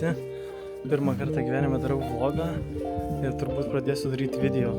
visi. Pirmą kartą gyvenime darau vlogą ir turbūt pradėsiu daryti video.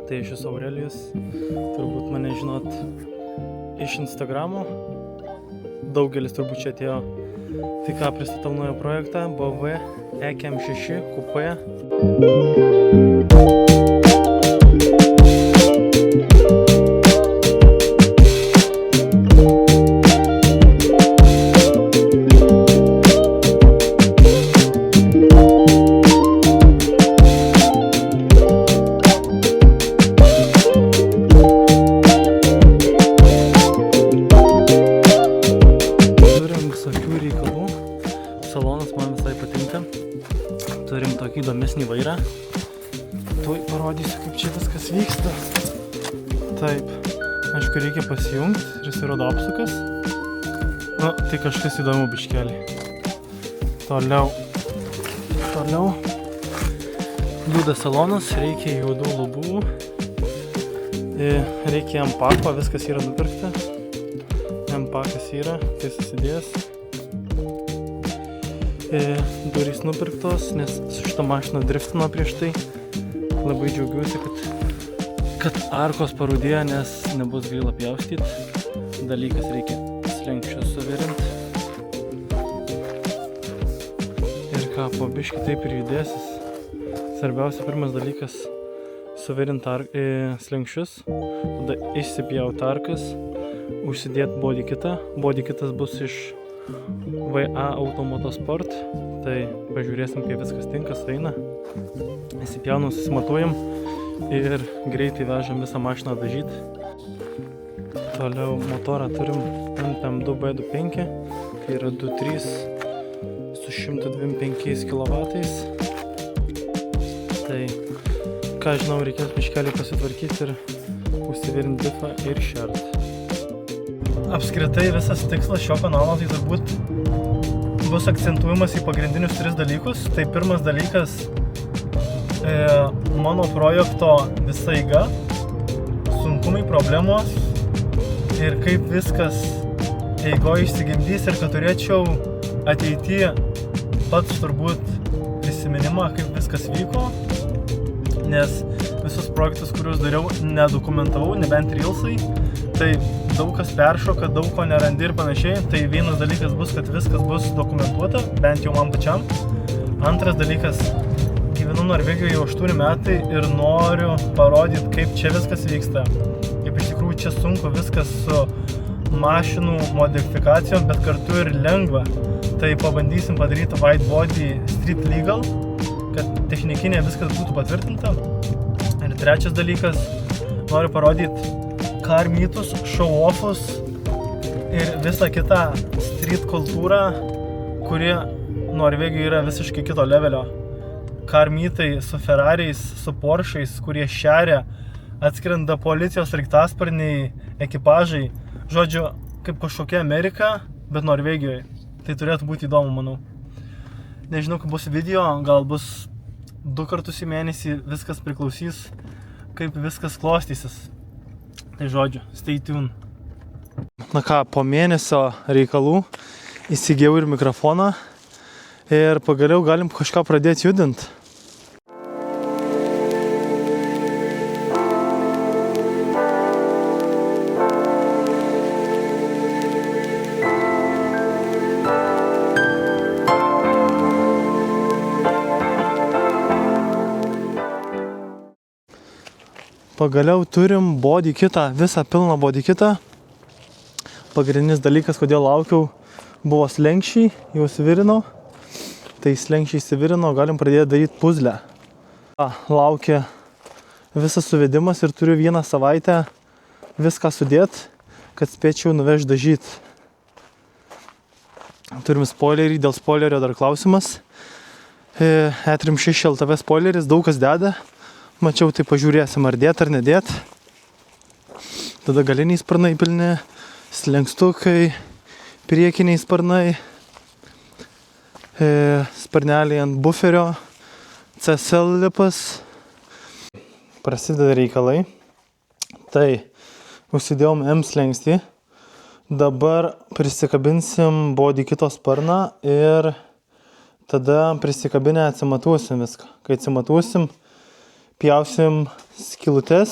Tai aš esu Aurelijus, turbūt mane žinot iš Instagramo. Daugelis turbūt čia atėjo. Tai ką, pristatau naują projektą BMW EM6 Coupé. Salonas man visai patinka. Turim tokį įdomesnį vairą. Tuoj parodysiu, kaip čia viskas vyksta. Taip, aišku, reikia pasijungti ir jis rodo apsukas. Nu, tai kažkas įdomu biškelį. Toliau. Juda salonas, reikia juodų lubų. Reikia M-pako, viskas yra nupirkta. M-pakas yra, tai susidės. Durys nupirktos, nes su šitą mašiną driftino prieš tai. Labai džiaugiuosi, kad arkos parūdėjo, nes nebus gaila pjaustyti. Dalykas reikia slenksčius suvirinti. Ir ką, po biškį taip ir judėsis. Svarbiausia, pirmas dalykas suvirinti slenksčius, tada išsipjauti arkas, užsidėti bodykitą. Bodykitas bus iš VA Automotosport, tai pažiūrėsim, kaip viskas tinka, sueina. Įsipjaunam, susimatuojam ir greitai vežam visą mašiną dažyti. Toliau motorą turim M2B25, tai yra 2.3 su 125 kW. Tai, ką žinau, reikės biškelį pasitvarkyti ir užsivirinti diffą ir šert. Apskritai visas tikslas šio kanalo tai turbūt bus akcentuojamas į pagrindinius 3 dalykus. Tai pirmas dalykas mano projekto visa eiga, sunkumai, problemos ir kaip viskas eigoje išsigimdys ir kad turėčiau ateityje pats turbūt prisiminimą, kaip viskas vyko, nes visus projektus, kuriuos dariau, nedokumentavau, nebent reelsai, tai daug kas peršoka, daug ko nerandi ir panašiai. Tai vienas dalykas bus, kad viskas bus dokumentuota, bent jau man pačiam. Antras dalykas, gyvenu Norvegijoje jau 8 metai ir noriu parodyti, kaip čia viskas vyksta. Kaip iš tikrųjų čia sunku viskas su mašinų modifikacijom, bet kartu ir lengva. Tai pabandysim padaryti white body street legal, kad technikinė viskas būtų patvirtinta. Ir trečias dalykas, noriu parodyti car meetus, show-offus ir visą kitą street kultūrą, kuri Norvegijoje yra visiškai kito levelio. Car meetai su Ferrariais, su Porsche'ais, kurie šeria, atskrenda policijos sraigtasparniai, ekipažai. Žodžiu, kaip kažkokia Amerika, bet Norvegijoje. Tai turėtų būti įdomu, manau. Nežinau, kaip bus video, gal bus 2 kartus į mėnesį, viskas priklausys, kaip viskas klostysis. Tai žodžiu, stay tuned. Na ką, po mėnesio reikalų įsigijau ir mikrofoną ir pagaliau galim kažką pradėti judinti. Pagaliau turim bodykitą, visą pilną bodykitą. Pagrindinis dalykas, kodėl laukiau, buvo slenkščiai, jau suvirinau. Tai slenkščiai įsivirino, galim pradėti daryti puzlę. Laukia visas suvedimas ir turiu 1 savaitę viską sudėti, kad spėčiau nuvežti dažyti. Turim spoilerį, dėl spoilerio dar klausimas. E36 LTV spoileris, daug kas deda. Mačiau, tai pažiūrėsim, ar dėt ar nedėt. Tada galiniai sparnai pilni, slenkstukai, priekiniai sparnai, sparneliai ant buferio, CSL lipas. Prasideda reikalai. Tai užsidėjom M slengstį. Dabar prisikabinsim bodykito sparną ir tada prisikabinę atsimatuosim viską. Kai atsimatuosim, pjausim skylutes,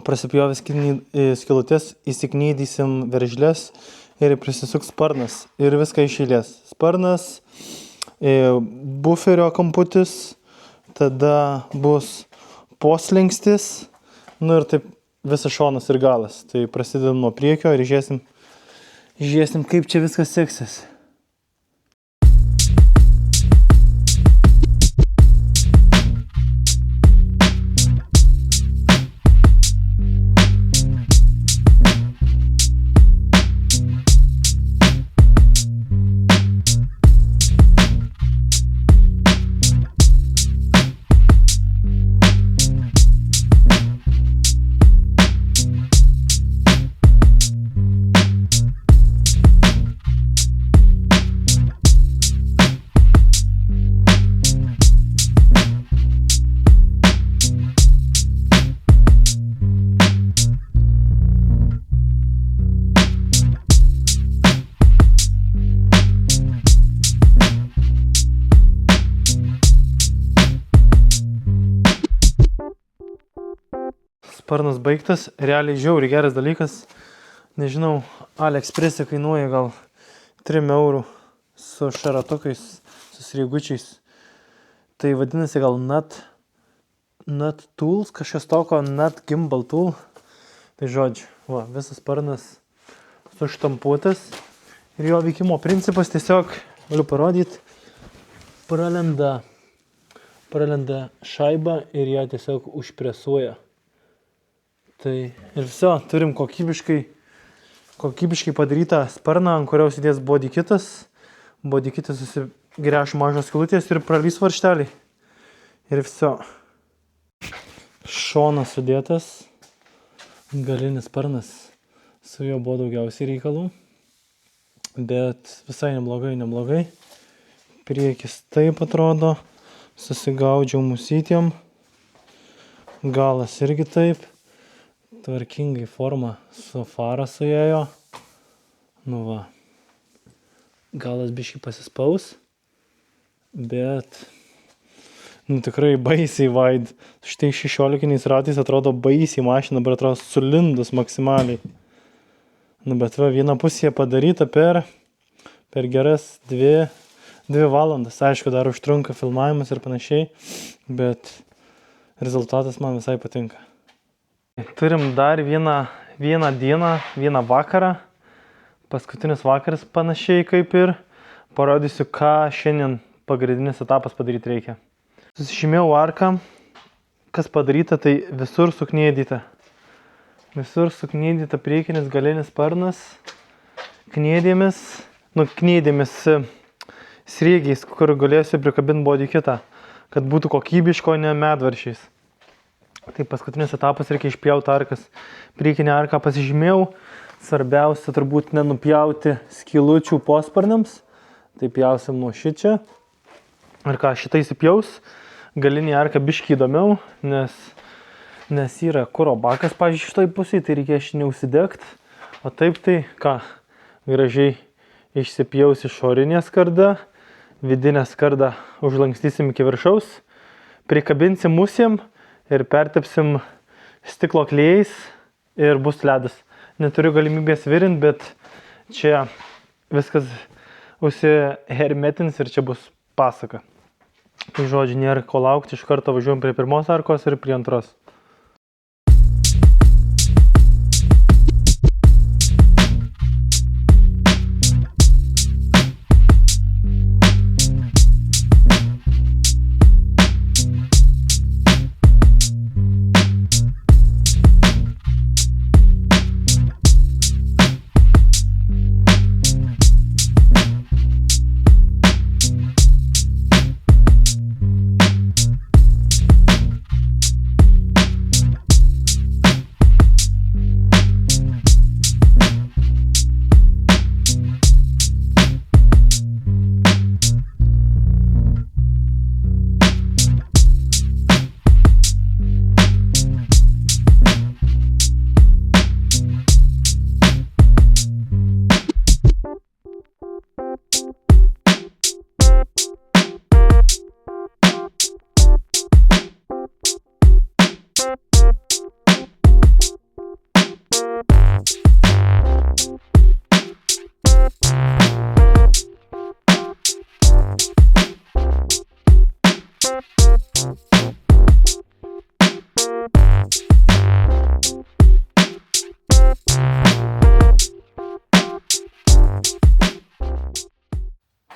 prasipjovę skylutes, įsiknydysim veržles ir prisisuks sparnas ir viską iš eilės. Sparnas, buferio kamputis, tada bus poslenkstis, ir taip visas šonas ir galas. Tai prasidedam nuo priekio ir žiūrėsim, kaip čia viskas seksis. Sparnas baigtas, realiai žiauriai geras dalykas. Nežinau, AliExpress'e kainuoja gal 3 eurų su šaratukais, su sriegučiais. Tai vadinasi gal Nut Tools, kažkas toko, Nut Gimbal Tool. Tai žodžiu, visas sparnas suštampuotas. Ir jo veikimo principas tiesiog, galiu parodyti, pralenda šaibą ir ją tiesiog užpresuoja. Tai ir viso, turim kokybiškai padarytą sparną, ant kurios įdės bodykitas. Bodykitas susigręš mažos skylutės ir pralys varžtelį. Ir viso. Šonas sudėtas. Galinis sparnas. Su juo buvo daugiausiai reikalų. Bet visai neblogai. Priekis taip atrodo. Susigaudžiau musytėm. Galas irgi taip. Tvarkingai forma su fara suėjo. Galas biškį pasispaus. Bet tikrai baisiai vaid. Štai 16 ratais atrodo baisiai mašina, dabar atrodo sulindus maksimaliai. Bet viena pusė padaryta per geras 2 valandas. Aišku, dar užtrunka filmavimas ir panašiai, bet rezultatas man visai patinka. Turim dar vieną dieną, vieną vakarą. Paskutinis vakaras panašiai kaip ir. Parodysiu, ką šiandien pagrindinis etapas padaryti reikia. Susižymėjau arką. Kas padaryta, tai visur suknėdyta. Visur suknėdyta priekinis galinis sparnas. Knėdėmis sriegiais, kur galėsiu prikabinti bodykitą, kad būtų kokybiško, ne medvaršiais. Tai paskutinis etapas, reikia išpjauti arkas. Priekinę arką pasižymėjau. Svarbiausia turbūt nenupjauti skylučių posparniams. Tai pjausim nuo šičia. Ir ką, šitai įsipjaus. Galinį arką biškį įdomiau, nes yra kuro bakas, pavyzdžiui, šitoj pusėje, tai reikia neužsidegt. O taip tai, ką, gražiai išsipjaus išorinė skarda. Vidinę skardą užlankstysim iki viršaus. Prikabinsim musėm. Ir pertepsim stiklo klijais ir bus ledas. Neturiu galimybės virint, bet čia viskas užsihermetins ir čia bus pasaka. Tai žodžiu, nėra ko laukti, iš karto važiuojam prie pirmos arkos ir prie antros.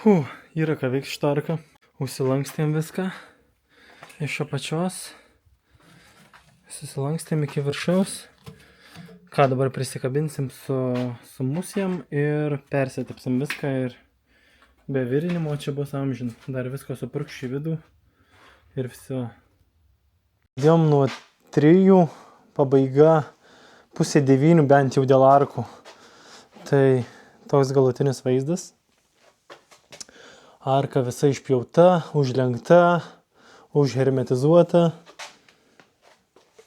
Yra ką veikti štarką. Užsilankstėm viską iš apačios. Susilankstėm iki viršaus. Ką dabar prisikabinsim su musėm ir persitepsim viską ir be virinimo čia bus amžin. Dar viską supurkšiu į vidų ir viso. Dėjom nuo 3, pabaiga 8:30 bent jau dėl arkų. Tai toks galutinis vaizdas. Arka visa išpjauta, užlenkta, užhermetizuota.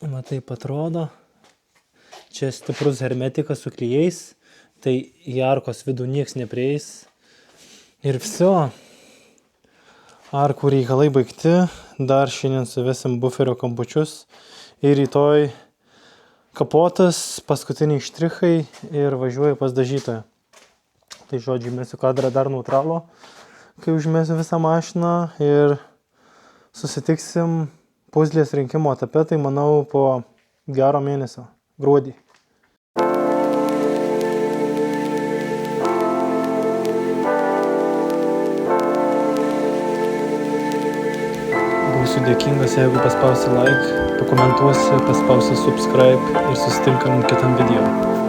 Va taip atrodo. Čia stiprus hermetikas su klijais, tai į arkos vidų nieks neprieis. Ir viso. Arkų reikalai baigti. Dar šiandien suvesim buferio kampučius. Ir rytoj kapotas, paskutiniai štrichai ir važiuoju pas dažytoją. Tai žodžiu, mesiu kadrą dar neutralo, kai užmesiu visą mašiną ir susitiksim puzlės rinkimo etape, tai manau po gero mėnesio, gruodį. Būsiu dėkingas, jeigu paspausi like, pakomentuosi, paspausi subscribe ir susitinkam kitam video.